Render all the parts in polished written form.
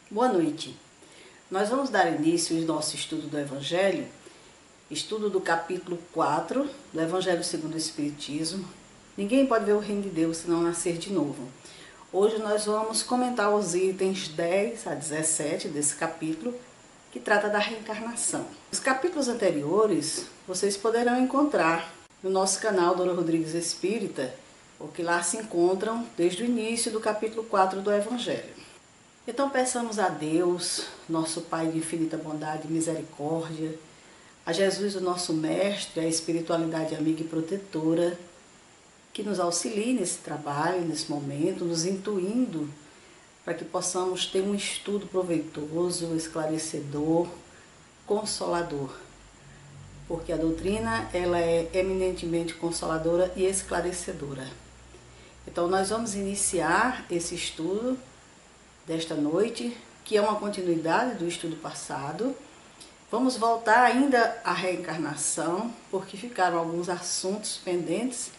Boa noite. Nós vamos dar início ao nosso estudo do Evangelho, estudo do capítulo 4 do Evangelho segundo o Espiritismo. Ninguém pode ver o reino de Deus se não nascer de novo. Hoje nós vamos comentar os itens 10 a 17 desse capítulo, que trata da reencarnação. Os capítulos anteriores vocês poderão encontrar no nosso canal Dora Rodrigues Espírita, ou que lá se encontram desde o início do capítulo 4 do Evangelho. Então peçamos a Deus, nosso Pai de infinita bondade e misericórdia, a Jesus, o nosso Mestre, a espiritualidade amiga e protetora, que nos auxilie nesse trabalho, nesse momento, nos intuindo para que possamos ter um estudo proveitoso, esclarecedor, consolador. Porque a doutrina ela é eminentemente consoladora e esclarecedora. Então nós vamos iniciar esse estudo desta noite, que é uma continuidade do estudo passado. Vamos voltar ainda à reencarnação, porque ficaram alguns assuntos pendentes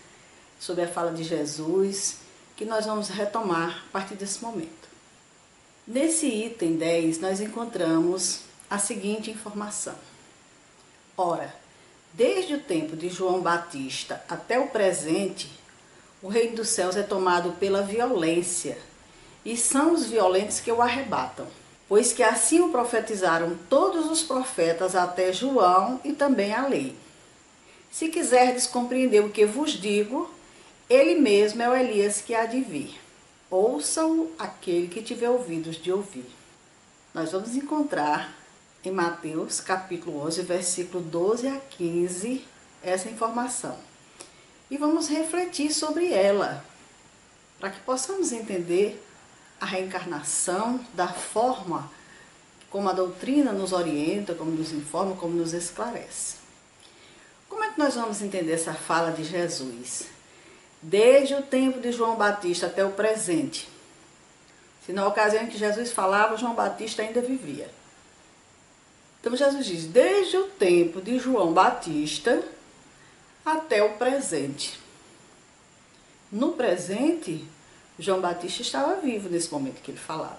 sobre a fala de Jesus, que nós vamos retomar a partir desse momento. Nesse item 10, nós encontramos a seguinte informação. Ora, desde o tempo de João Batista até o presente, o reino dos céus é tomado pela violência, e são os violentos que o arrebatam, pois que assim o profetizaram todos os profetas até João e também a lei. Se quiserdes compreender o que vos digo, ele mesmo é o Elias que há de vir. Ouçam aquele que tiver ouvidos de ouvir. Nós vamos encontrar em Mateus capítulo 11, versículo 12 a 15, essa informação. E vamos refletir sobre ela, para que possamos entender a reencarnação da forma como a doutrina nos orienta, como nos informa, como nos esclarece. Como é que nós vamos entender essa fala de Jesus? Desde o tempo de João Batista até o presente. Se na ocasião em que Jesus falava, João Batista ainda vivia. Então Jesus diz, desde o tempo de João Batista até o presente. No presente, João Batista estava vivo nesse momento que ele falava.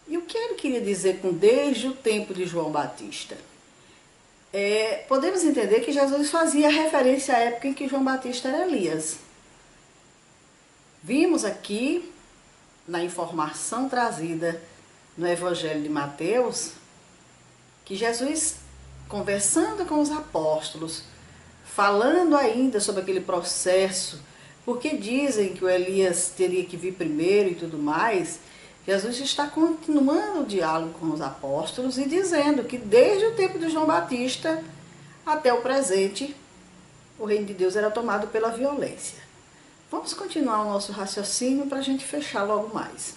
E o que ele queria dizer com desde o tempo de João Batista? Podemos entender que Jesus fazia referência à época em que João Batista era Elias. Vimos aqui, na informação trazida no Evangelho de Mateus, que Jesus, conversando com os apóstolos, falando ainda sobre aquele processo, porque dizem que o Elias teria que vir primeiro e tudo mais, Jesus está continuando o diálogo com os apóstolos e dizendo que desde o tempo de João Batista até o presente, o reino de Deus era tomado pela violência. Vamos continuar o nosso raciocínio para a gente fechar logo mais.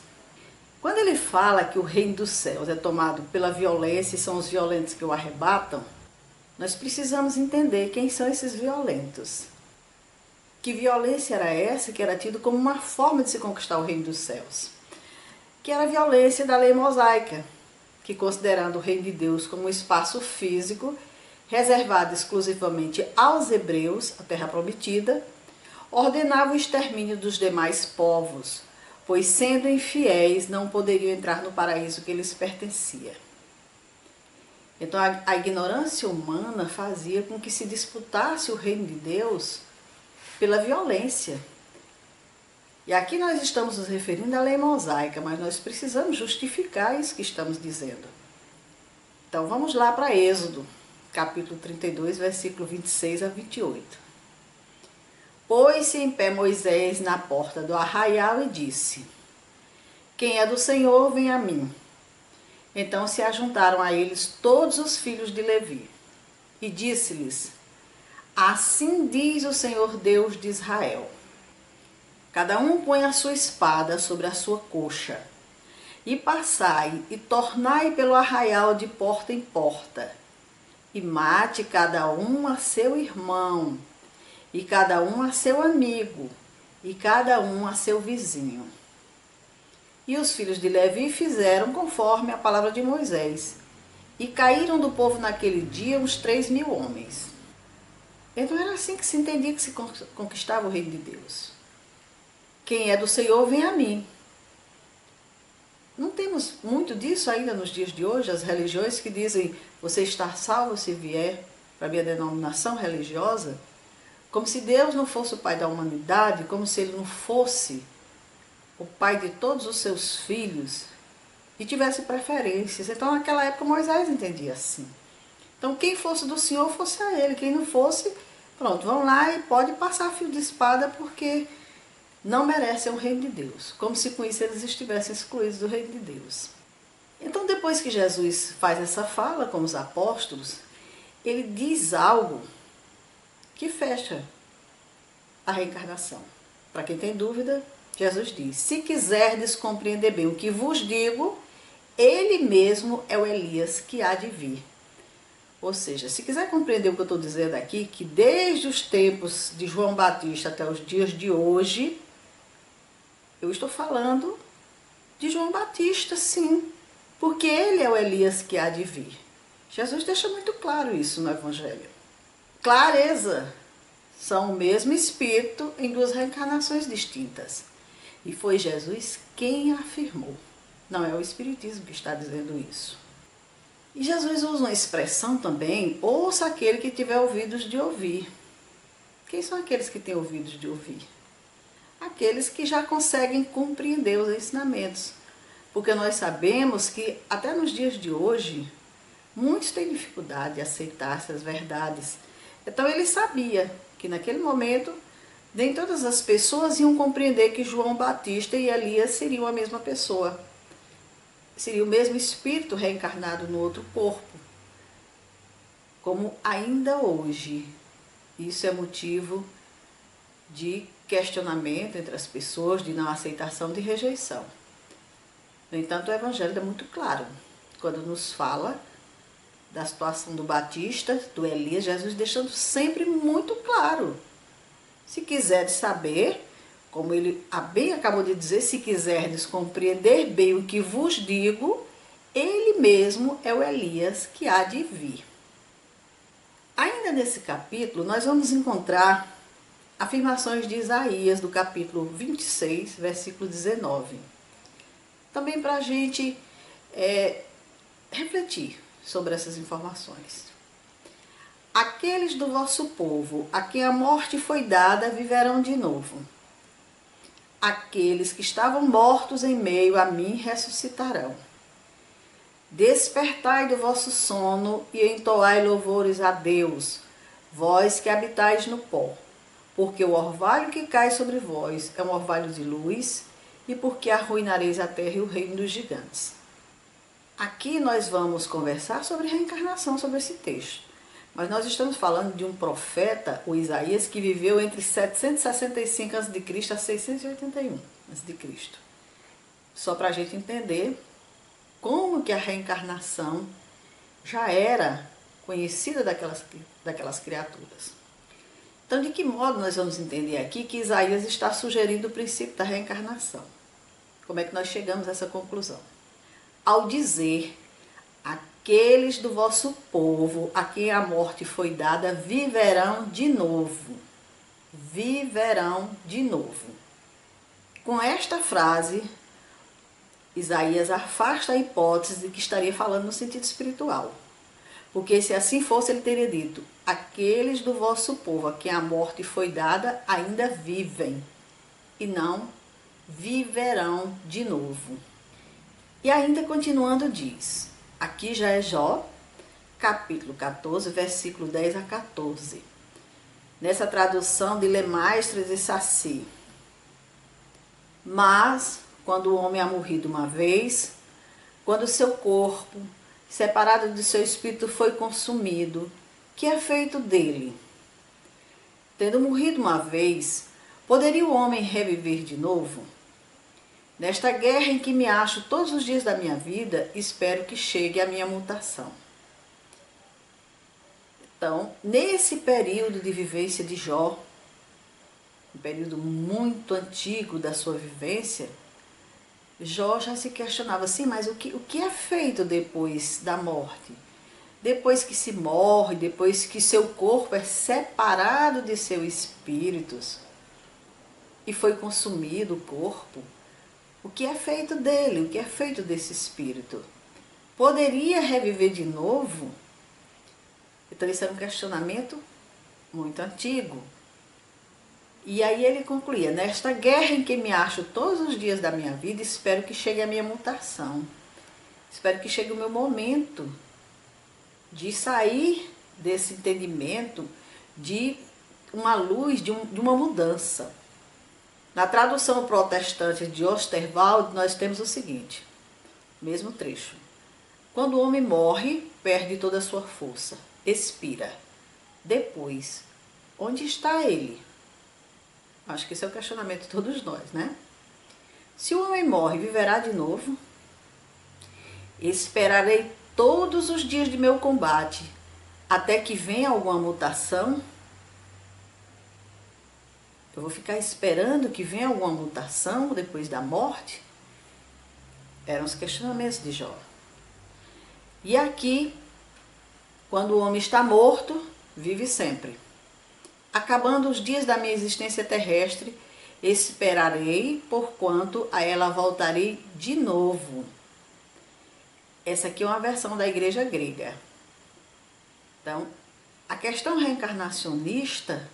Quando ele fala que o reino dos céus é tomado pela violência e são os violentos que o arrebatam, nós precisamos entender quem são esses violentos. Que violência era essa que era tido como uma forma de se conquistar o reino dos céus? Que era a violência da lei mosaica, que considerando o reino de Deus como um espaço físico, reservado exclusivamente aos hebreus, a terra prometida, ordenava o extermínio dos demais povos, pois sendo infiéis não poderiam entrar no paraíso que lhes pertencia. Então a ignorância humana fazia com que se disputasse o reino de Deus pela violência. E aqui nós estamos nos referindo à lei mosaica, mas nós precisamos justificar isso que estamos dizendo. Então vamos lá para Êxodo, capítulo 32, versículo 26 a 28. Pôs-se em pé Moisés na porta do arraial e disse, quem é do Senhor, vem a mim. Então se ajuntaram a eles todos os filhos de Levi. E disse-lhes, assim diz o Senhor Deus de Israel, cada um põe a sua espada sobre a sua coxa, e passai e tornai pelo arraial de porta em porta, e mate cada um a seu irmão, e cada um a seu amigo, e cada um a seu vizinho. E os filhos de Levi fizeram conforme a palavra de Moisés, e caíram do povo naquele dia uns 3.000 homens. Então era assim que se entendia que se conquistava o reino de Deus. Quem é do Senhor, vem a mim. Não temos muito disso ainda nos dias de hoje, as religiões que dizem você está salvo se vier para a minha denominação religiosa, como se Deus não fosse o pai da humanidade, como se ele não fosse o pai de todos os seus filhos e tivesse preferências. Então naquela época Moisés entendia assim. Então quem fosse do Senhor fosse a ele, quem não fosse, pronto, vão lá e pode passar fio de espada porque não merecem o reino de Deus, como se com isso eles estivessem excluídos do reino de Deus. Então depois que Jesus faz essa fala com os apóstolos, ele diz algo que fecha a reencarnação. Para quem tem dúvida, Jesus diz: se quiserdes compreender bem o que vos digo, ele mesmo é o Elias que há de vir. Ou seja, se quiser compreender o que eu estou dizendo aqui, que desde os tempos de João Batista até os dias de hoje, eu estou falando de João Batista, sim, porque ele é o Elias que há de vir. Jesus deixa muito claro isso no Evangelho. Clareza, são o mesmo Espírito em duas reencarnações distintas. E foi Jesus quem afirmou. Não é o Espiritismo que está dizendo isso. E Jesus usa uma expressão também: ouça aquele que tiver ouvidos de ouvir. Quem são aqueles que têm ouvidos de ouvir? Aqueles que já conseguem compreender os ensinamentos. Porque nós sabemos que até nos dias de hoje, muitos têm dificuldade de aceitar essas verdades. Então ele sabia que naquele momento nem todas as pessoas iam compreender que João Batista e Elias seriam a mesma pessoa. Seria o mesmo espírito reencarnado no outro corpo. Como ainda hoje. Isso é motivo de questionamento entre as pessoas, de não aceitação, de rejeição. No entanto, o Evangelho é muito claro. Quando nos fala da situação do Batista, do Elias, Jesus deixando sempre muito claro. Se quiseres saber, como ele bem acabou de dizer, se quiserdes compreender bem o que vos digo, ele mesmo é o Elias que há de vir. Ainda nesse capítulo, nós vamos encontrar afirmações de Isaías, do capítulo 26, versículo 19. Também para a gente refletir sobre essas informações. Aqueles do vosso povo, a quem a morte foi dada, viverão de novo. Aqueles que estavam mortos em meio a mim ressuscitarão. Despertai do vosso sono e entoai louvores a Deus, vós que habitais no pó, porque o orvalho que cai sobre vós é um orvalho de luz, e porque arruinareis a terra e o reino dos gigantes. Aqui nós vamos conversar sobre reencarnação, sobre esse texto. Mas nós estamos falando de um profeta, o Isaías, que viveu entre 765 a.C. a 681 a.C. Só para a gente entender como que a reencarnação já era conhecida daquelas criaturas. Então, de que modo nós vamos entender aqui que Isaías está sugerindo o princípio da reencarnação? Como é que nós chegamos a essa conclusão? Ao dizer: aqueles do vosso povo, a quem a morte foi dada, viverão de novo. Viverão de novo. Com esta frase, Isaías afasta a hipótese de que estaria falando no sentido espiritual. Porque se assim fosse, ele teria dito: aqueles do vosso povo, a quem a morte foi dada, ainda vivem. E não viverão de novo. E ainda continuando diz, aqui já é Jó, capítulo 14, versículo 10 a 14. Nessa tradução de Lemestre de Saci. Mas, quando o homem é morrido uma vez, quando o seu corpo, separado de seu espírito, foi consumido, que é feito dele? Tendo morrido uma vez, poderia o homem reviver de novo? Nesta guerra em que me acho todos os dias da minha vida, espero que chegue a minha mutação. Então, nesse período de vivência de Jó, um período muito antigo da sua vivência, Jó já se questionava assim, mas o que é feito depois da morte? Depois que se morre, depois que seu corpo é separado de seu espírito e foi consumido o corpo, O que é feito dele? O que é feito desse espírito? Poderia reviver de novo? Então, isso era um questionamento muito antigo. E aí ele concluía: nesta guerra em que me acho todos os dias da minha vida, espero que chegue a minha mutação. Espero que chegue o meu momento de sair desse entendimento de uma luz, de uma mudança. Na tradução protestante de Osterwald, nós temos o seguinte, mesmo trecho. Quando o homem morre, perde toda a sua força, expira. Depois, onde está ele? Acho que esse é o questionamento de todos nós, né? Se o homem morre, viverá de novo? Esperarei todos os dias de meu combate, até que venha alguma mutação? Eu vou ficar esperando que venha alguma mutação depois da morte? Eram os questionamentos de Jó. E aqui, quando o homem está morto, vive sempre. Acabando os dias da minha existência terrestre, esperarei, porquanto a ela voltarei de novo. Essa aqui é uma versão da igreja grega. Então, a questão reencarnacionista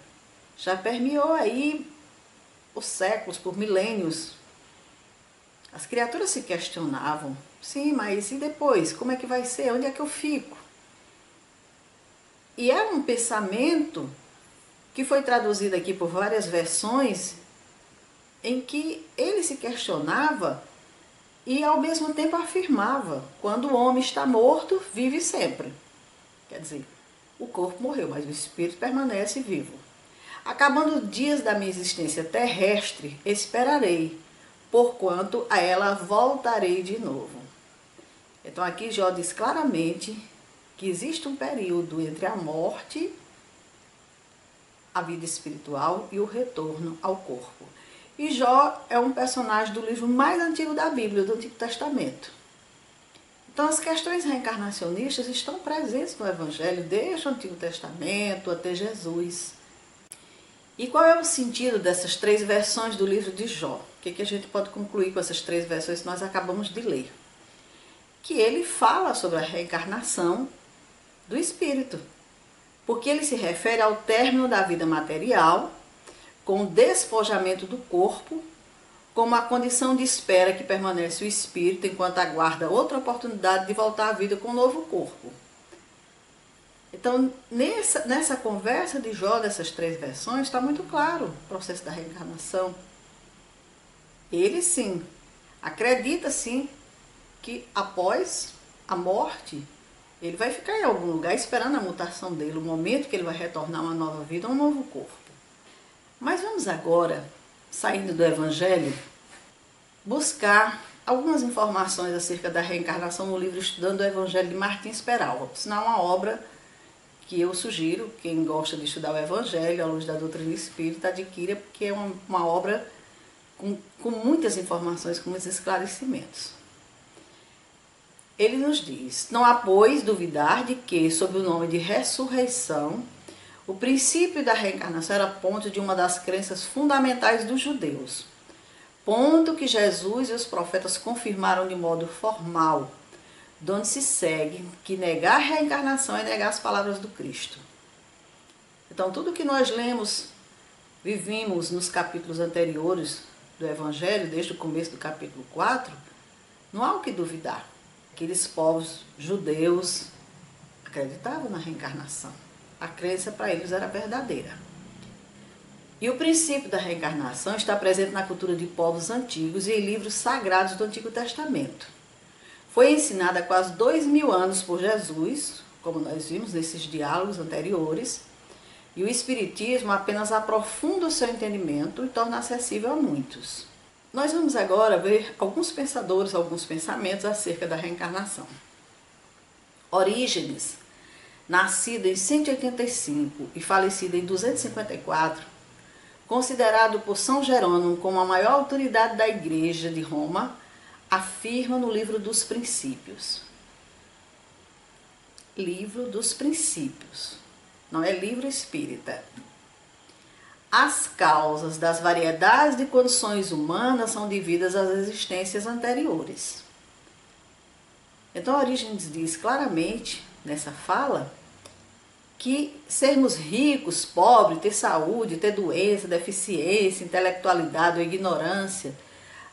já permeou aí por séculos, por milênios. As criaturas se questionavam, sim, mas e depois? Como é que vai ser? Onde é que eu fico? E era um pensamento que foi traduzido aqui por várias versões, em que ele se questionava e ao mesmo tempo afirmava: quando o homem está morto, vive sempre. Quer dizer, o corpo morreu, mas o espírito permanece vivo. Acabando os dias da minha existência terrestre, esperarei, porquanto a ela voltarei de novo. Então aqui Jó diz claramente que existe um período entre a morte, a vida espiritual e o retorno ao corpo. E Jó é um personagem do livro mais antigo da Bíblia, do Antigo Testamento. Então as questões reencarnacionistas estão presentes no Evangelho desde o Antigo Testamento até Jesus. E qual é o sentido dessas três versões do livro de Jó? O que a gente pode concluir com essas três versões que nós acabamos de ler? Que ele fala sobre a reencarnação do espírito, porque ele se refere ao término da vida material, com o despojamento do corpo, como a condição de espera que permanece o espírito enquanto aguarda outra oportunidade de voltar à vida com um novo corpo. Então, nessa conversa de Jó, dessas três versões, está muito claro o processo da reencarnação. Ele sim, acredita sim, que após a morte, ele vai ficar em algum lugar esperando a mutação dele, o momento que ele vai retornar a uma nova vida, a um novo corpo. Mas vamos agora, saindo do Evangelho, buscar algumas informações acerca da reencarnação no livro Estudando o Evangelho de Martins Peralva. Por sinal, uma obra que eu sugiro, quem gosta de estudar o Evangelho à luz da doutrina espírita, adquira, porque é uma obra com muitas informações, com muitos esclarecimentos. Ele nos diz: não há, pois, duvidar de que, sob o nome de ressurreição, o princípio da reencarnação era ponto de uma das crenças fundamentais dos judeus, ponto que Jesus e os profetas confirmaram de modo formal, de onde se segue que negar a reencarnação é negar as palavras do Cristo. Então, tudo que nós lemos, vivimos nos capítulos anteriores do Evangelho, desde o começo do capítulo 4, não há o que duvidar. Aqueles povos judeus acreditavam na reencarnação. A crença para eles era verdadeira. E o princípio da reencarnação está presente na cultura de povos antigos e em livros sagrados do Antigo Testamento. Foi ensinada há quase 2000 anos por Jesus, como nós vimos nesses diálogos anteriores, e o Espiritismo apenas aprofunda o seu entendimento e torna acessível a muitos. Nós vamos agora ver alguns pensadores, alguns pensamentos acerca da reencarnação. Orígenes, nascido em 185 e falecido em 254, considerado por São Jerônimo como a maior autoridade da Igreja de Roma, afirma no Livro dos Princípios. Livro dos Princípios, não é livro espírita. as causas das variedades de condições humanas são devidas às existências anteriores. Então, Orígenes diz claramente, nessa fala, que sermos ricos, pobres, ter saúde, ter doença, deficiência, intelectualidade ou ignorância,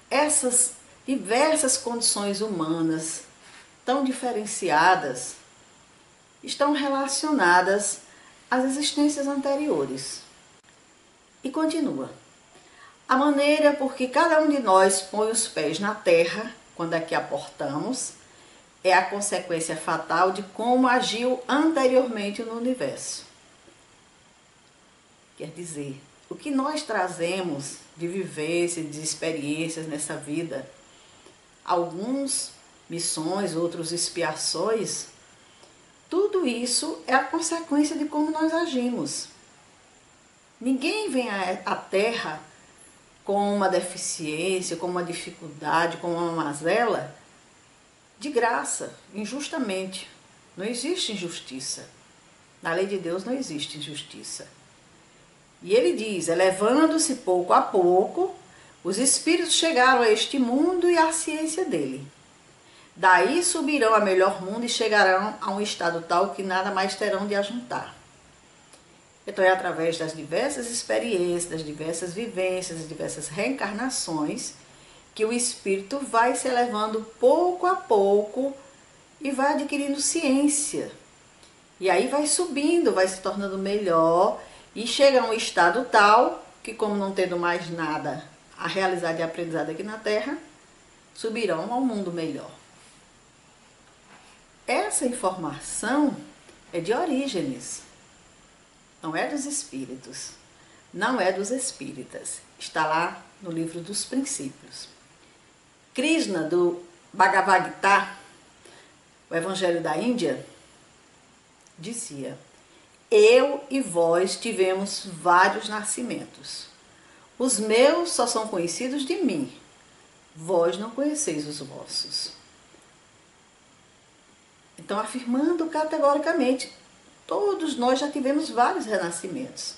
essas diversas condições humanas tão diferenciadas estão relacionadas às existências anteriores. E continua. A maneira por que cada um de nós põe os pés na terra, quando aqui a portamos, é a consequência fatal de como agiu anteriormente no universo. Quer dizer, o que nós trazemos de vivência, de experiências nessa vida, alguns missões, outros expiações, tudo isso é a consequência de como nós agimos. Ninguém vem à Terra com uma deficiência, com uma dificuldade, com uma mazela, de graça, injustamente. Não existe injustiça. Na lei de Deus não existe injustiça. E ele diz, elevando-se pouco a pouco, os espíritos chegaram a este mundo e à ciência dele. Daí subirão a melhor mundo e chegarão a um estado tal que nada mais terão de ajuntar. Então é através das diversas experiências, das diversas vivências, das diversas reencarnações, que o espírito vai se elevando pouco a pouco e vai adquirindo ciência. E aí vai subindo, vai se tornando melhor e chega a um estado tal que, como não tendo mais nada a realizar de aprendizado aqui na Terra, subirão ao mundo melhor. Essa informação é de Orígenes, não é dos espíritos, não é dos espíritas. Está lá no livro dos Princípios. Krishna, do Bhagavad Gita, o Evangelho da Índia, dizia: eu e vós tivemos vários nascimentos. Os meus só são conhecidos de mim. Vós não conheceis os vossos. Então, afirmando categoricamente, todos nós já tivemos vários renascimentos.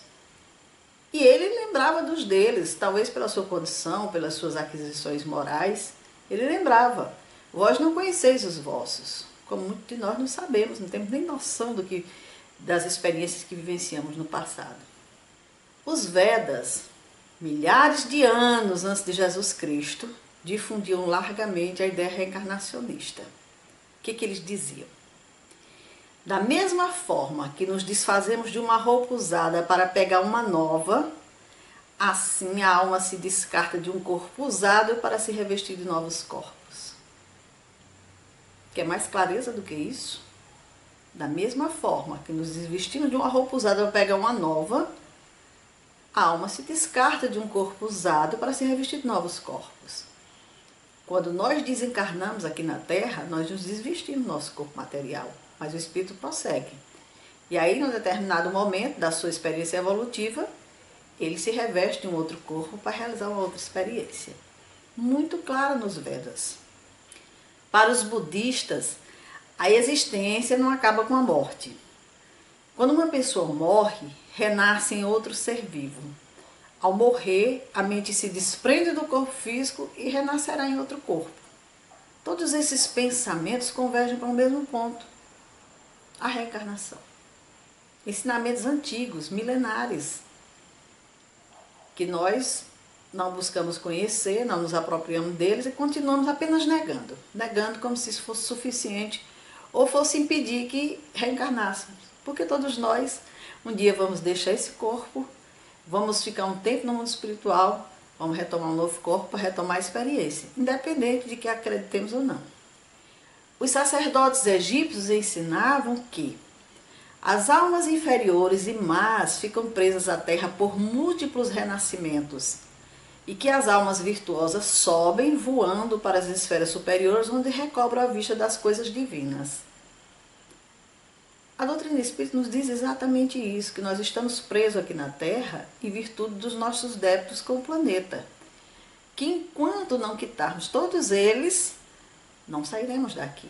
E ele lembrava dos deles, talvez pela sua condição, pelas suas aquisições morais. Ele lembrava, vós não conheceis os vossos. Como muitos de nós não sabemos, não temos nem noção das experiências que vivenciamos no passado. Os Vedas, milhares de anos antes de Jesus Cristo, difundiam largamente a ideia reencarnacionista. O que eles diziam? Da mesma forma que nos desfazemos de uma roupa usada para pegar uma nova, assim a alma se descarta de um corpo usado para se revestir de novos corpos. Quer mais clareza do que isso? Da mesma forma que nos desvestimos de uma roupa usada para pegar uma nova, a alma se descarta de um corpo usado para se revestir de novos corpos. Quando nós desencarnamos aqui na Terra, nós nos desvestimos do nosso corpo material, mas o espírito prossegue. E aí, num determinado momento da sua experiência evolutiva, ele se reveste de um outro corpo para realizar uma outra experiência. Muito claro nos Vedas. Para os budistas, a existência não acaba com a morte. Quando uma pessoa morre, renasce em outro ser vivo. Ao morrer, a mente se desprende do corpo físico e renascerá em outro corpo. Todos esses pensamentos convergem para o mesmo ponto, a reencarnação. Ensinamentos antigos, milenares, que nós não buscamos conhecer, não nos apropriamos deles e continuamos apenas negando como se isso fosse suficiente ou fosse impedir que reencarnássemos. Porque todos nós, um dia vamos deixar esse corpo, vamos ficar um tempo no mundo espiritual, vamos retomar um novo corpo para retomar a experiência, independente de que acreditemos ou não. Os sacerdotes egípcios ensinavam que as almas inferiores e más ficam presas à terra por múltiplos renascimentos e que as almas virtuosas sobem voando para as esferas superiores, onde recobram a vista das coisas divinas. A doutrina espírita nos diz exatamente isso, que nós estamos presos aqui na Terra em virtude dos nossos débitos com o planeta, que enquanto não quitarmos todos eles, não sairemos daqui.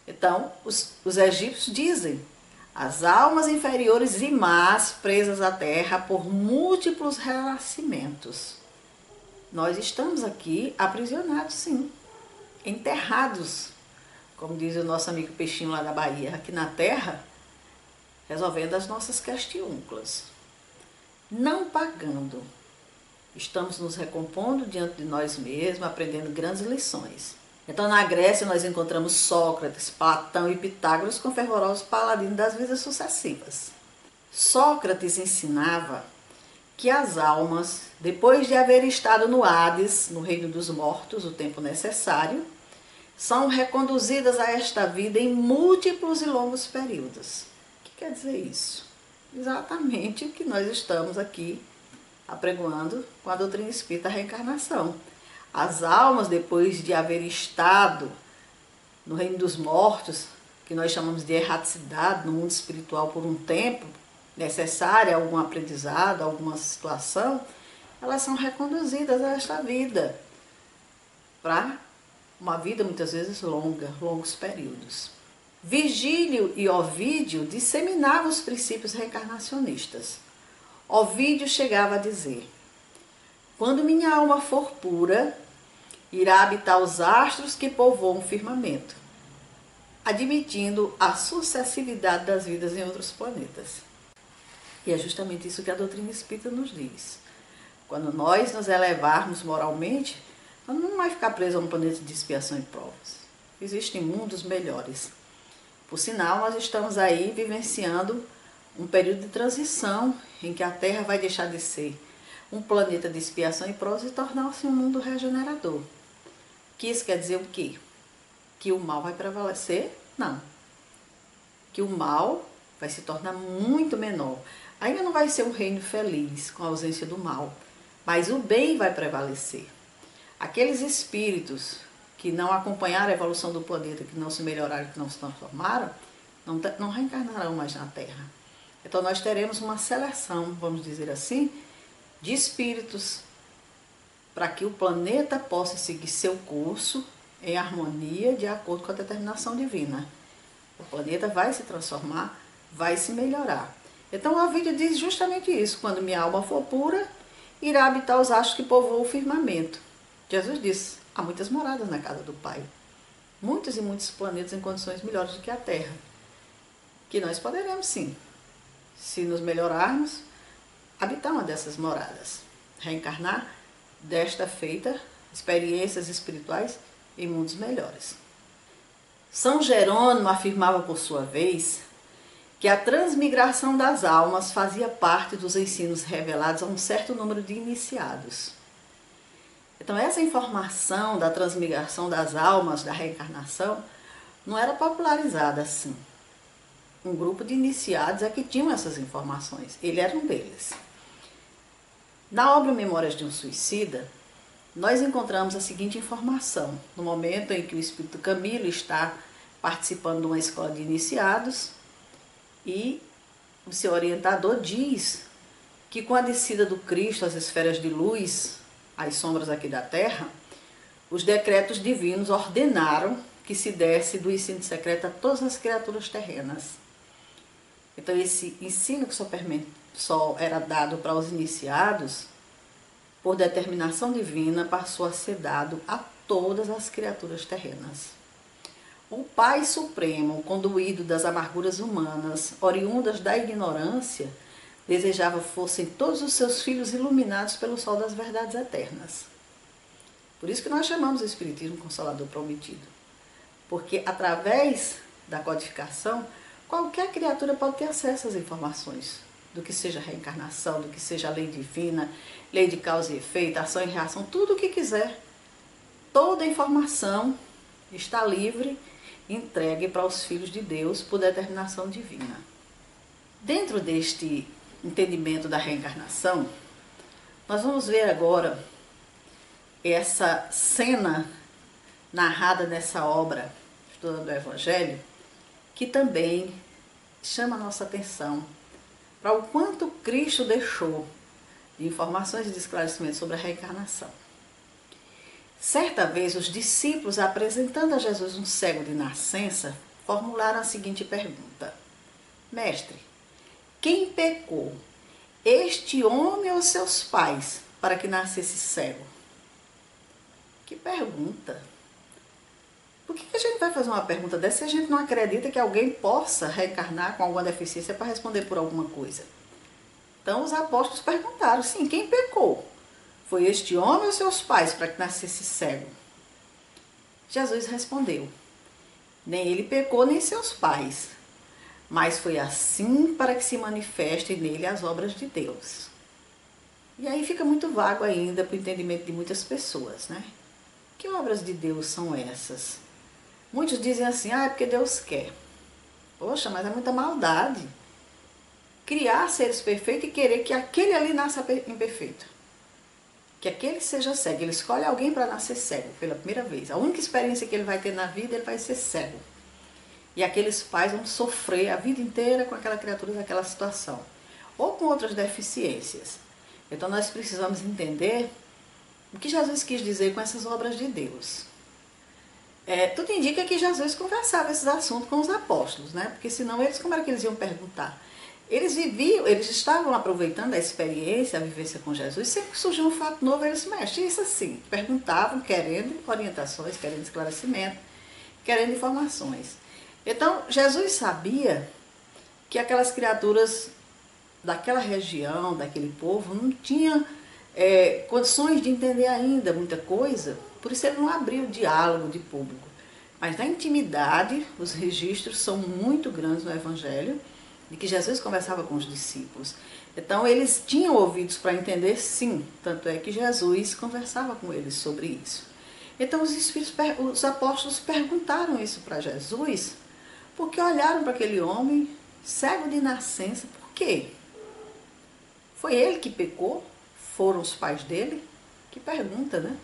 Então, os egípcios dizem, As almas inferiores e más presas à terra por múltiplos renascimentos. Nós estamos aqui aprisionados, sim, enterrados, como diz o nosso amigo Peixinho lá da Bahia, aqui na terra, resolvendo as nossas questiúnculas, não pagando. Estamos nos recompondo diante de nós mesmos, aprendendo grandes lições. Então, na Grécia, nós encontramos Sócrates, Platão e Pitágoras com fervorosos paladinos das vidas sucessivas. Sócrates ensinava que as almas, depois de haver estado no Hades, no reino dos mortos, o tempo necessário, são reconduzidas a esta vida em múltiplos e longos períodos. O que quer dizer isso? Exatamente o que nós estamos aqui apregoando com a doutrina espírita, a reencarnação. As almas, depois de haver estado no reino dos mortos, que nós chamamos de erraticidade, no mundo espiritual por um tempo necessário, algum aprendizado, alguma situação, elas são reconduzidas a esta vida, para uma vida muitas vezes longa, longos períodos. Virgílio e Ovídio disseminavam os princípios reencarnacionistas. Ovídio chegava a dizer: quando minha alma for pura, irá habitar os astros que povoam o firmamento, admitindo a sucessividade das vidas em outros planetas. E é justamente isso que a doutrina espírita nos diz. Quando nós nos elevarmos moralmente, nós não vamos ficar presos a um planeta de expiação e provas. Existem mundos melhores. Por sinal, nós estamos aí vivenciando um período de transição em que a Terra vai deixar de ser um planeta de expiação e provas e tornar-se um mundo regenerador. Que isso quer dizer o quê? Que o mal vai prevalecer? Não. Que o mal vai se tornar muito menor. Ainda não vai ser um reino feliz com a ausência do mal, mas o bem vai prevalecer. Aqueles espíritos que não acompanharam a evolução do planeta, que não se melhoraram, que não se transformaram, não reencarnarão mais na Terra. Então nós teremos uma seleção, vamos dizer assim, de espíritos, para que o planeta possa seguir seu curso em harmonia, de acordo com a determinação divina. O planeta vai se transformar, vai se melhorar. Então a Ovídio diz justamente isso: quando minha alma for pura, irá habitar os astros que povoam o firmamento. Jesus disse: há muitas moradas na casa do Pai. Muitos e muitos planetas em condições melhores do que a Terra. Que nós poderemos sim, se nos melhorarmos, habitar uma dessas moradas. Reencarnar desta feita experiências espirituais em mundos melhores. São Jerônimo afirmava por sua vez que a transmigração das almas fazia parte dos ensinos revelados a um certo número de iniciados. Então essa informação da transmigração das almas, da reencarnação, não era popularizada assim. Um grupo de iniciados é que tinham essas informações. Ele era um deles. Na obra Memórias de um Suicida, nós encontramos a seguinte informação. No momento em que o espírito Camilo está participando de uma escola de iniciados, e o seu orientador diz que com a descida do Cristo às esferas de luz, às sombras aqui da Terra, os decretos divinos ordenaram que se desse do ensino secreto a todas as criaturas terrenas. Então esse ensino que só era dado para os iniciados, por determinação divina, passou a ser dado a todas as criaturas terrenas. O Pai Supremo, conduído das amarguras humanas, oriundas da ignorância, desejava fossem todos os seus filhos iluminados pelo sol das verdades eternas. Por isso que nós chamamos o Espiritismo Consolador Prometido. Porque através da codificação, qualquer criatura pode ter acesso às informações do que seja reencarnação, do que seja a lei divina, lei de causa e efeito, ação e reação, tudo o que quiser. Toda a informação está livre, entregue para os filhos de Deus por determinação divina. Dentro deste entendimento da reencarnação, nós vamos ver agora essa cena narrada nessa obra, Estudando o Evangelho, que também chama a nossa atenção para o quanto Cristo deixou de informações e de esclarecimentos sobre a reencarnação. Certa vez, os discípulos, apresentando a Jesus um cego de nascença, formularam a seguinte pergunta: Mestre, quem pecou? Este homem ou seus pais, para que nascesse cego? Que pergunta! Por que a gente vai fazer uma pergunta dessa se a gente não acredita que alguém possa reencarnar com alguma deficiência para responder por alguma coisa? Então os apóstolos perguntaram, sim, quem pecou? Foi este homem ou seus pais para que nascesse cego? Jesus respondeu, nem ele pecou nem seus pais, mas foi assim para que se manifestem nele as obras de Deus. E aí fica muito vago ainda para o entendimento de muitas pessoas, né? Que obras de Deus são essas? Muitos dizem assim, é porque Deus quer. Poxa, mas é muita maldade. Criar seres perfeitos e querer que aquele ali nasça imperfeito. Que aquele seja cego. Ele escolhe alguém para nascer cego pela primeira vez. A única experiência que ele vai ter na vida, ele vai ser cego. E aqueles pais vão sofrer a vida inteira com aquela criatura naquela situação. Ou com outras deficiências. Então nós precisamos entender o que Jesus quis dizer com essas obras de Deus. Tudo indica que Jesus conversava esses assuntos com os apóstolos, né? Porque senão eles, como era que eles iam perguntar? Eles estavam aproveitando a experiência, a vivência com Jesus, sempre que surgia um fato novo, eles mexiam isso assim, perguntavam, querendo orientações, querendo esclarecimento, querendo informações. Então, Jesus sabia que aquelas criaturas daquela região, daquele povo, não tinham condições de entender ainda muita coisa, por isso ele não abriu o diálogo de público. Mas na intimidade, os registros são muito grandes no Evangelho, de que Jesus conversava com os discípulos. Então eles tinham ouvidos para entender, sim, tanto é que Jesus conversava com eles sobre isso. Então os apóstolos perguntaram isso para Jesus, porque olharam para aquele homem cego de nascença. Por quê? Foi ele que pecou? Foram os pais dele? Que pergunta, né?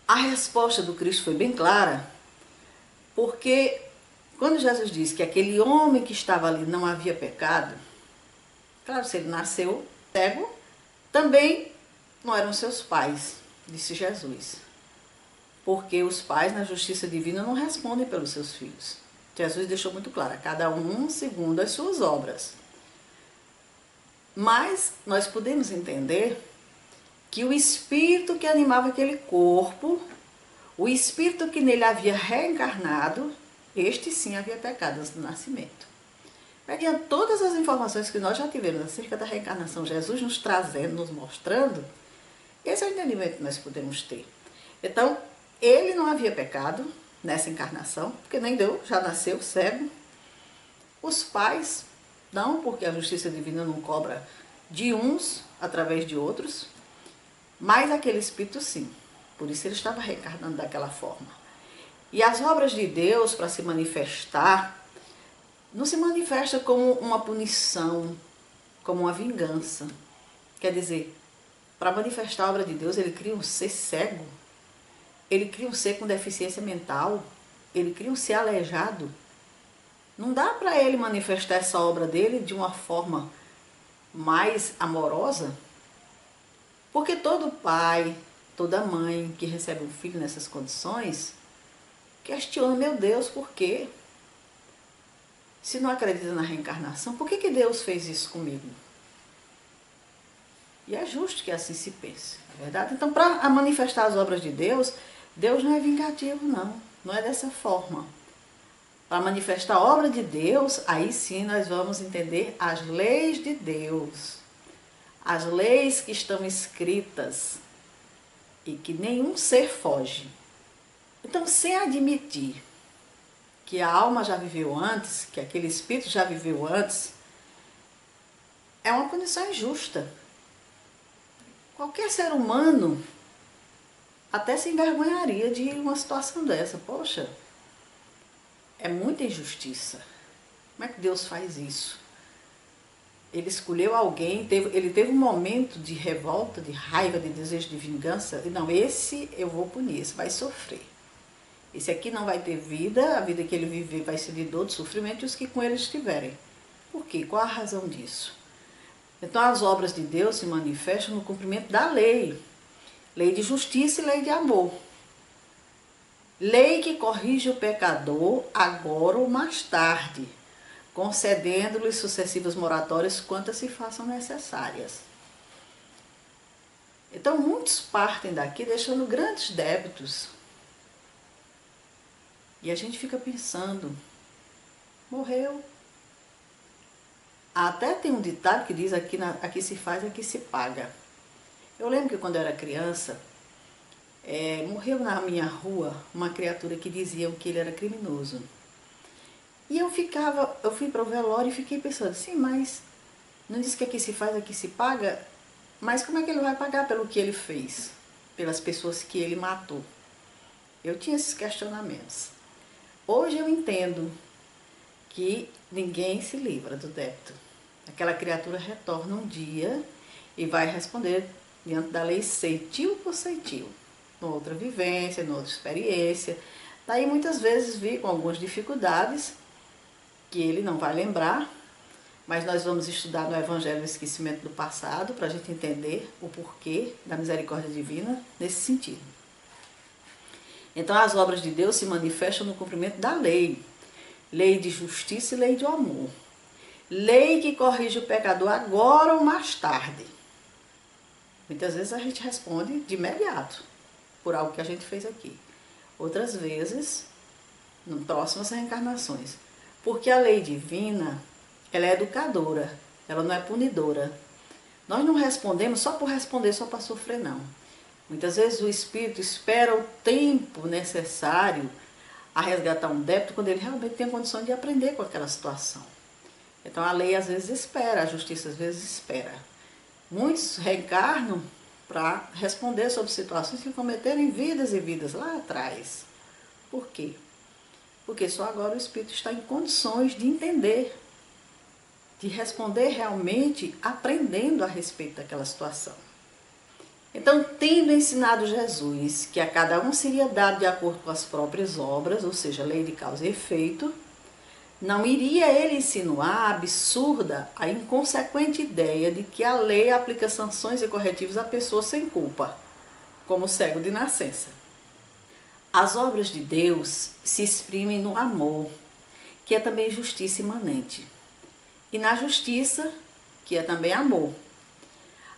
A resposta do Cristo foi bem clara, porque quando Jesus disse que aquele homem que estava ali não havia pecado, claro, se ele nasceu cego, também não eram seus pais, disse Jesus. Porque os pais na justiça divina não respondem pelos seus filhos. Jesus deixou muito claro, cada um segundo as suas obras. Mas nós podemos entender que o espírito que animava aquele corpo, o espírito que nele havia reencarnado, este sim havia pecado antes do nascimento. Mediante todas as informações que nós já tivemos acerca da reencarnação, Jesus nos trazendo, nos mostrando, esse é o entendimento que nós podemos ter. Então, ele não havia pecado nessa encarnação, porque nem deu, já nasceu cego. Os pais, não, porque a justiça divina não cobra de uns através de outros, mas aquele espírito sim. Por isso ele estava reencarnando daquela forma. E as obras de Deus, para se manifestar, não se manifesta como uma punição, como uma vingança. Quer dizer, para manifestar a obra de Deus, ele cria um ser cego, ele cria um ser com deficiência mental, ele cria um ser aleijado. Não dá para ele manifestar essa obra dele de uma forma mais amorosa, porque todo pai, toda mãe que recebe um filho nessas condições, questiona, meu Deus, por quê? Se não acredita na reencarnação, por que Deus fez isso comigo? E é justo que assim se pense, não é verdade? Então, para manifestar as obras de Deus, Deus não é vingativo, não. Não é dessa forma. Para manifestar a obra de Deus, aí sim nós vamos entender as leis de Deus. As leis que estão escritas e que nenhum ser foge. Então, sem admitir que a alma já viveu antes, que aquele espírito já viveu antes, é uma punição injusta. Qualquer ser humano até se envergonharia de uma situação dessa. Poxa, é muita injustiça. Como é que Deus faz isso? Ele escolheu alguém, ele teve um momento de revolta, de raiva, de desejo de vingança. E não, esse eu vou punir, esse vai sofrer. Esse aqui não vai ter vida, a vida que ele viver vai ser de dor, de sofrimento, e os que com ele estiverem. Por quê? Qual a razão disso? Então as obras de Deus se manifestam no cumprimento da lei. Lei de justiça e lei de amor. Lei que corrige o pecador agora ou mais tarde. concedendo-lhe sucessivas moratórias quantas se façam necessárias. Então, muitos partem daqui deixando grandes débitos. E a gente fica pensando, morreu. Até tem um ditado que diz, aqui se faz, aqui se paga. Eu lembro que quando eu era criança, morreu na minha rua uma criatura que diziam que ele era criminoso. E eu fui para o velório e fiquei pensando, sim, mas não diz que aqui se faz, aqui se paga? Mas como é que ele vai pagar pelo que ele fez? Pelas pessoas que ele matou? Eu tinha esses questionamentos. Hoje eu entendo que ninguém se livra do débito. Aquela criatura retorna um dia e vai responder diante da lei ceitil por ceitil, numa outra vivência, numa outra experiência. Daí muitas vezes vi com algumas dificuldades que ele não vai lembrar, mas nós vamos estudar no Evangelho o esquecimento do passado para a gente entender o porquê da misericórdia divina nesse sentido. Então as obras de Deus se manifestam no cumprimento da lei. Lei de justiça e lei de amor. Lei que corrige o pecador agora ou mais tarde. Muitas vezes a gente responde de imediato por algo que a gente fez aqui. Outras vezes, em próximas reencarnações. Porque a lei divina, ela é educadora, ela não é punidora. Nós não respondemos só por responder, só para sofrer, não. Muitas vezes o espírito espera o tempo necessário a resgatar um débito quando ele realmente tem a condição de aprender com aquela situação. Então a lei às vezes espera, a justiça às vezes espera. Muitos reencarnam para responder sobre situações que cometeram em vidas e vidas lá atrás. Por quê? Porque só agora o espírito está em condições de entender, de responder realmente aprendendo a respeito daquela situação. Então, tendo ensinado Jesus que a cada um seria dado de acordo com as próprias obras, ou seja, lei de causa e efeito, não iria ele insinuar a absurda, a inconsequente ideia de que a lei aplica sanções e corretivos a pessoas sem culpa, como o cego de nascença. As obras de Deus se exprimem no amor, que é também justiça imanente, e na justiça, que é também amor.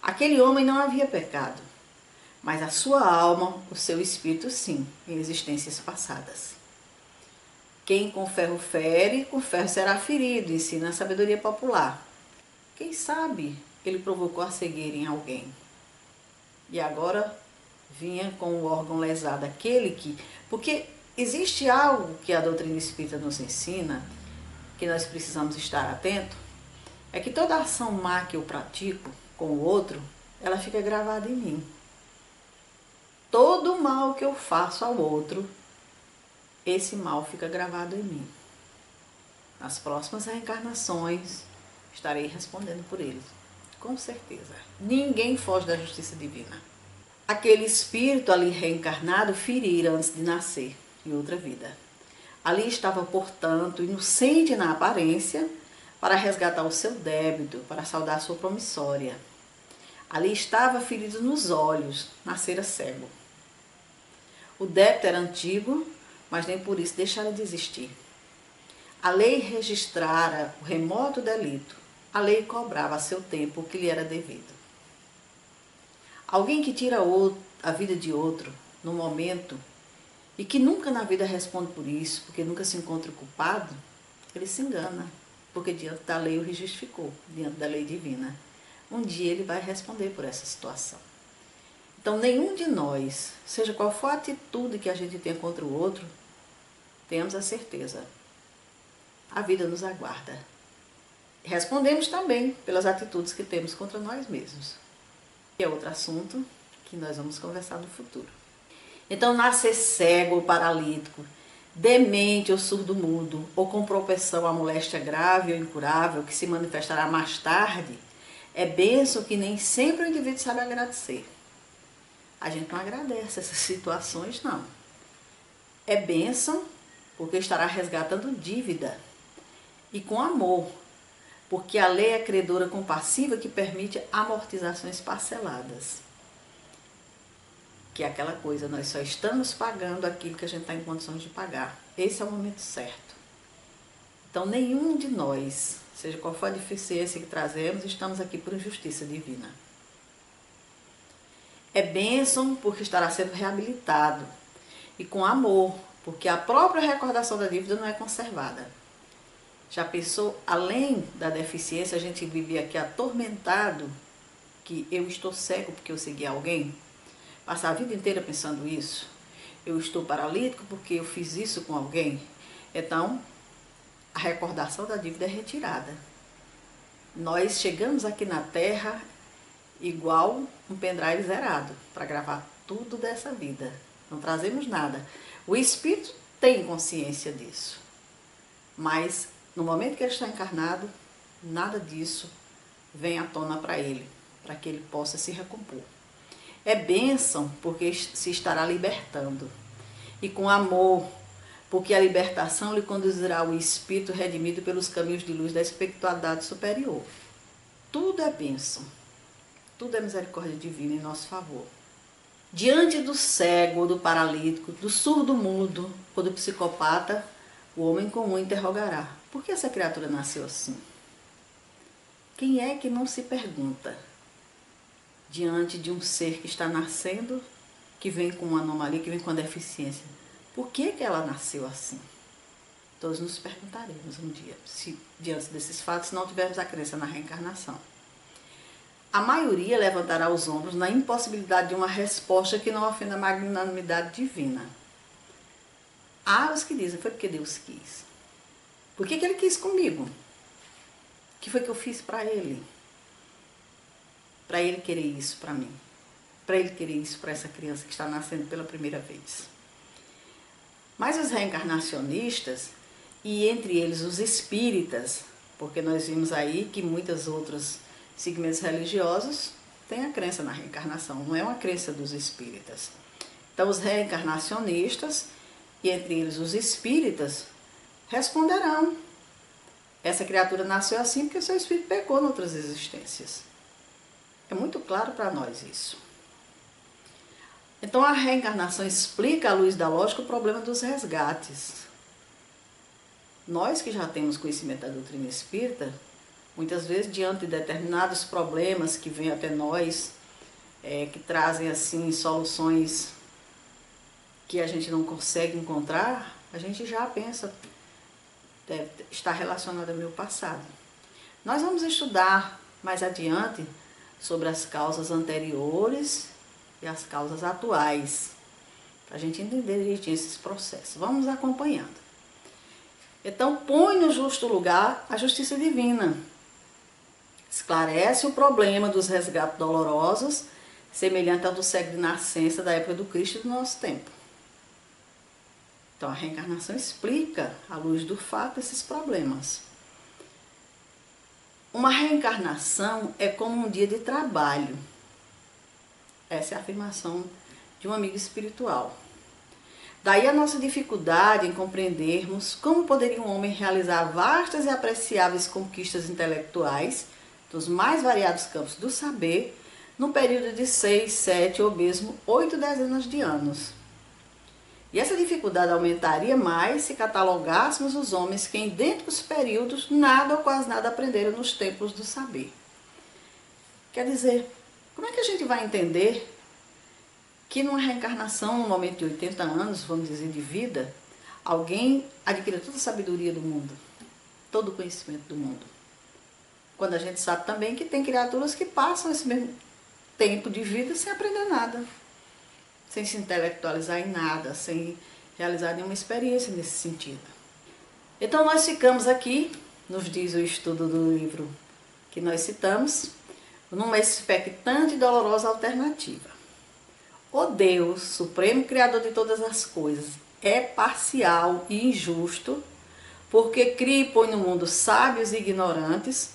Aquele homem não havia pecado, mas a sua alma, o seu espírito sim, em existências passadas. Quem com ferro fere, com ferro será ferido, ensina a sabedoria popular. Quem sabe ele provocou a cegueira em alguém. E agora vinha com o órgão lesado, aquele que... Porque existe algo que a doutrina espírita nos ensina, que nós precisamos estar atentos, é que toda ação má que eu pratico com o outro, ela fica gravada em mim. Todo mal que eu faço ao outro, esse mal fica gravado em mim. Nas próximas reencarnações, estarei respondendo por ele, com certeza. Ninguém foge da justiça divina. Aquele espírito ali reencarnado ferira antes de nascer, em outra vida. Ali estava, portanto, inocente na aparência, para resgatar o seu débito, para saldar a sua promissória. Ali estava ferido nos olhos, nascera cego. O débito era antigo, mas nem por isso deixara de existir. A lei registrara o remoto delito. A lei cobrava a seu tempo o que lhe era devido. Alguém que tira a vida de outro no momento e que nunca na vida responde por isso, porque nunca se encontra culpado, ele se engana, porque diante da lei o registro ficou, diante da lei divina. Um dia ele vai responder por essa situação. Então, nenhum de nós, seja qual for a atitude que a gente tem contra o outro, temos a certeza, a vida nos aguarda. Respondemos também pelas atitudes que temos contra nós mesmos. Que é outro assunto que nós vamos conversar no futuro. Então, nascer cego ou paralítico, demente ou surdo-mudo, ou com propensão à moléstia grave ou incurável, que se manifestará mais tarde, é bênção que nem sempre o indivíduo sabe agradecer. A gente não agradece essas situações, não. É bênção porque estará resgatando dívida. E com amor, porque a lei é credora compassiva que permite amortizações parceladas. Que é aquela coisa, nós só estamos pagando aquilo que a gente está em condições de pagar. Esse é o momento certo. Então, nenhum de nós, seja qual for a deficiência que trazemos, estamos aqui por injustiça divina. É bênção porque estará sendo reabilitado. E com amor, porque a própria recordação da dívida não é conservada. Já pensou, além da deficiência, a gente vive aqui atormentado, que eu estou cego porque eu segui alguém? Passar a vida inteira pensando isso? Eu estou paralítico porque eu fiz isso com alguém? Então, a recordação da dívida é retirada. Nós chegamos aqui na Terra igual um pendrive zerado, para gravar tudo dessa vida. Não trazemos nada. O espírito tem consciência disso. Mas, no momento que ele está encarnado, nada disso vem à tona para ele, para que ele possa se recompor. É bênção porque se estará libertando. E com amor, porque a libertação lhe conduzirá ao espírito redimido pelos caminhos de luz da espiritualidade superior. Tudo é bênção. Tudo é misericórdia divina em nosso favor. Diante do cego, do paralítico, do surdo-mudo ou do psicopata, o homem comum interrogará: por que essa criatura nasceu assim? Quem é que não se pergunta, diante de um ser que está nascendo, que vem com uma anomalia, que vem com uma deficiência, por que ela nasceu assim? Todos nos perguntaremos um dia, se diante desses fatos não tivermos a crença na reencarnação. A maioria levantará os ombros na impossibilidade de uma resposta que não ofenda a magnanimidade divina. Há os que dizem, foi porque Deus quis. Por que ele quis comigo? O que foi que eu fiz para ele? Para ele querer isso para mim. Para ele querer isso para essa criança que está nascendo pela primeira vez. Mas os reencarnacionistas, e entre eles os espíritas, porque nós vimos aí que muitas outras segmentos religiosos têm a crença na reencarnação, não é uma crença dos espíritas. Então os reencarnacionistas, e entre eles os espíritas, responderão: essa criatura nasceu assim porque seu espírito pecou em outras existências. É muito claro para nós isso. Então a reencarnação explica à luz da lógica o problema dos resgates. Nós que já temos conhecimento da doutrina espírita, muitas vezes diante de determinados problemas que vêm até nós, que trazem assim soluções que a gente não consegue encontrar, a gente já pensa, deve estar relacionado ao meu passado. Nós vamos estudar mais adiante sobre as causas anteriores e as causas atuais, para a gente entender direitinho esses processos. Vamos acompanhando. Então, põe no justo lugar a justiça divina. Esclarece o problema dos resgates dolorosos, semelhante ao do cego de nascença da época do Cristo e do nosso tempo. Então, a reencarnação explica, à luz do fato, esses problemas. Uma reencarnação é como um dia de trabalho. Essa é a afirmação de um amigo espiritual. Daí a nossa dificuldade em compreendermos como poderia um homem realizar vastas e apreciáveis conquistas intelectuais dos mais variados campos do saber num período de 6, 7 ou mesmo 8 dezenas de anos. E essa dificuldade aumentaria mais se catalogássemos os homens que em idênticos períodos nada ou quase nada aprenderam nos templos do saber. Quer dizer, como é que a gente vai entender que numa reencarnação, num momento de 80 anos, vamos dizer, de vida, alguém adquire toda a sabedoria do mundo, todo o conhecimento do mundo? Quando a gente sabe também que tem criaturas que passam esse mesmo tempo de vida sem aprender nada, sem se intelectualizar em nada, sem realizar nenhuma experiência nesse sentido. Então nós ficamos aqui, nos diz o estudo do livro que nós citamos, numa expectante e dolorosa alternativa. O Deus, Supremo Criador de todas as coisas, é parcial e injusto, porque cria e põe no mundo sábios e ignorantes,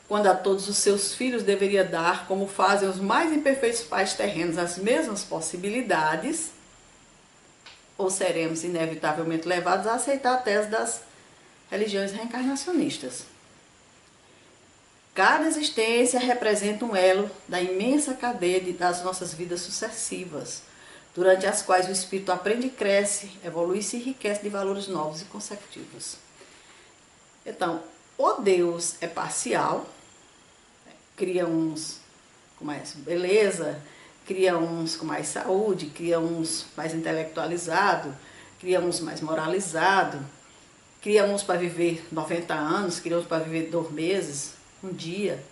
quando a todos os seus filhos deveria dar, como fazem os mais imperfeitos pais terrenos, as mesmas possibilidades, ou seremos inevitavelmente levados a aceitar a tese das religiões reencarnacionistas. Cada existência representa um elo da imensa cadeia das nossas vidas sucessivas, durante as quais o espírito aprende e cresce, evolui e se enriquece de valores novos e consecutivos. Então, o Deus é parcial, cria uns com mais beleza, cria uns com mais saúde, cria uns mais intelectualizado, cria uns mais moralizado, cria uns para viver 90 anos, cria uns para viver 2 meses, um dia.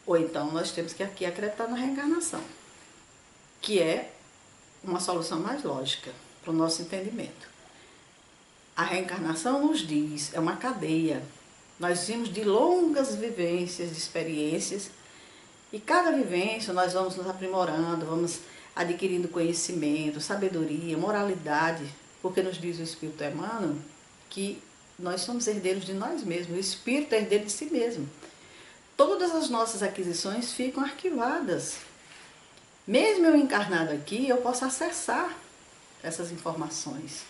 Ou então nós temos que aqui acreditar na reencarnação, que é uma solução mais lógica para o nosso entendimento. A reencarnação nos diz, é uma cadeia. Nós vimos de longas vivências, de experiências, e cada vivência nós vamos nos aprimorando, vamos adquirindo conhecimento, sabedoria, moralidade, porque nos diz o Espírito Emmanuel que nós somos herdeiros de nós mesmos, o Espírito é herdeiro de si mesmo. Todas as nossas aquisições ficam arquivadas. Mesmo eu encarnado aqui, eu posso acessar essas informações.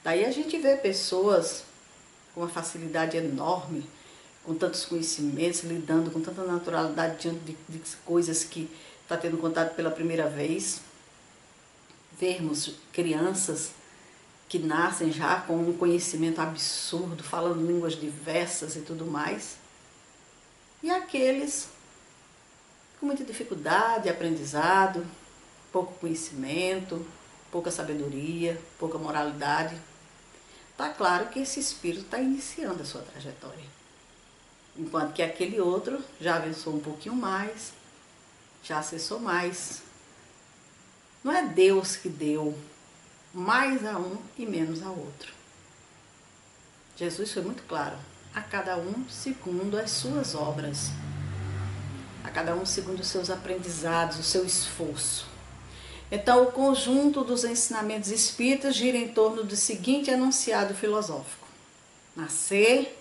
Daí a gente vê pessoas com uma facilidade enorme, com tantos conhecimentos, lidando com tanta naturalidade diante de coisas que está tendo contato pela primeira vez. Vermos crianças que nascem já com um conhecimento absurdo, falando línguas diversas e tudo mais. E aqueles com muita dificuldade, aprendizado, pouco conhecimento, pouca sabedoria, pouca moralidade. Está claro que esse espírito está iniciando a sua trajetória. Enquanto que aquele outro já avançou um pouquinho mais, já acessou mais. Não é Deus que deu mais a um e menos a outro. Jesus foi muito claro. A cada um segundo as suas obras. A cada um segundo os seus aprendizados, o seu esforço. Então, o conjunto dos ensinamentos espíritas gira em torno do seguinte enunciado filosófico: nascer,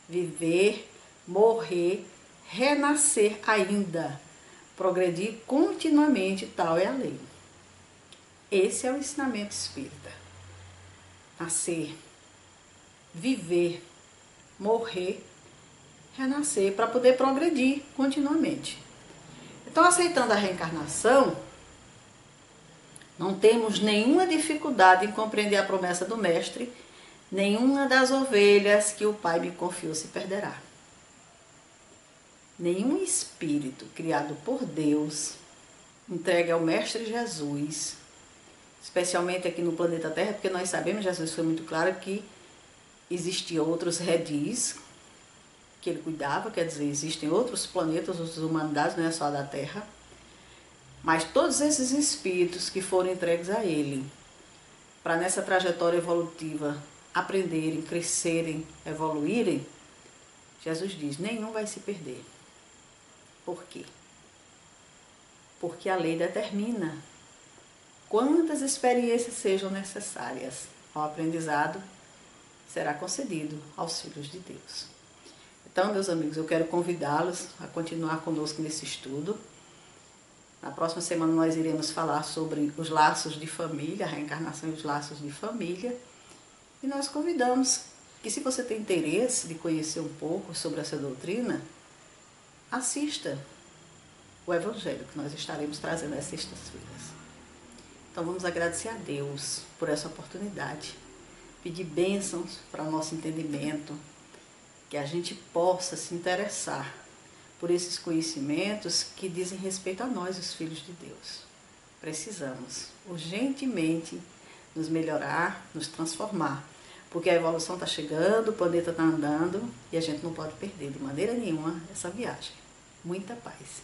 viver, morrer, renascer ainda, progredir continuamente, tal é a lei. Esse é o ensinamento espírita. Nascer, viver, morrer, renascer, para poder progredir continuamente. Então, aceitando a reencarnação, não temos nenhuma dificuldade em compreender a promessa do Mestre: nenhuma das ovelhas que o Pai me confiou se perderá. Nenhum espírito criado por Deus, entregue ao Mestre Jesus, especialmente aqui no planeta Terra, porque nós sabemos, Jesus foi muito claro que existiam outros redis que ele cuidava, quer dizer, existem outros planetas, outras humanidades, não é só da Terra. Mas todos esses espíritos que foram entregues a ele, para nessa trajetória evolutiva aprenderem, crescerem, evoluírem, Jesus diz, nenhum vai se perder. Por quê? Porque a lei determina quantas experiências sejam necessárias ao aprendizado, será concedido aos filhos de Deus. Então, meus amigos, eu quero convidá-los a continuar conosco nesse estudo. Na próxima semana nós iremos falar sobre os laços de família, a reencarnação e os laços de família. E nós convidamos que, se você tem interesse de conhecer um pouco sobre essa doutrina, assista o Evangelho que nós estaremos trazendo às sextas-feiras. Então vamos agradecer a Deus por essa oportunidade, pedir bênçãos para o nosso entendimento, que a gente possa se interessar por esses conhecimentos que dizem respeito a nós, os filhos de Deus. Precisamos urgentemente nos melhorar, nos transformar, porque a evolução está chegando, o planeta está andando e a gente não pode perder de maneira nenhuma essa viagem. Muita paz.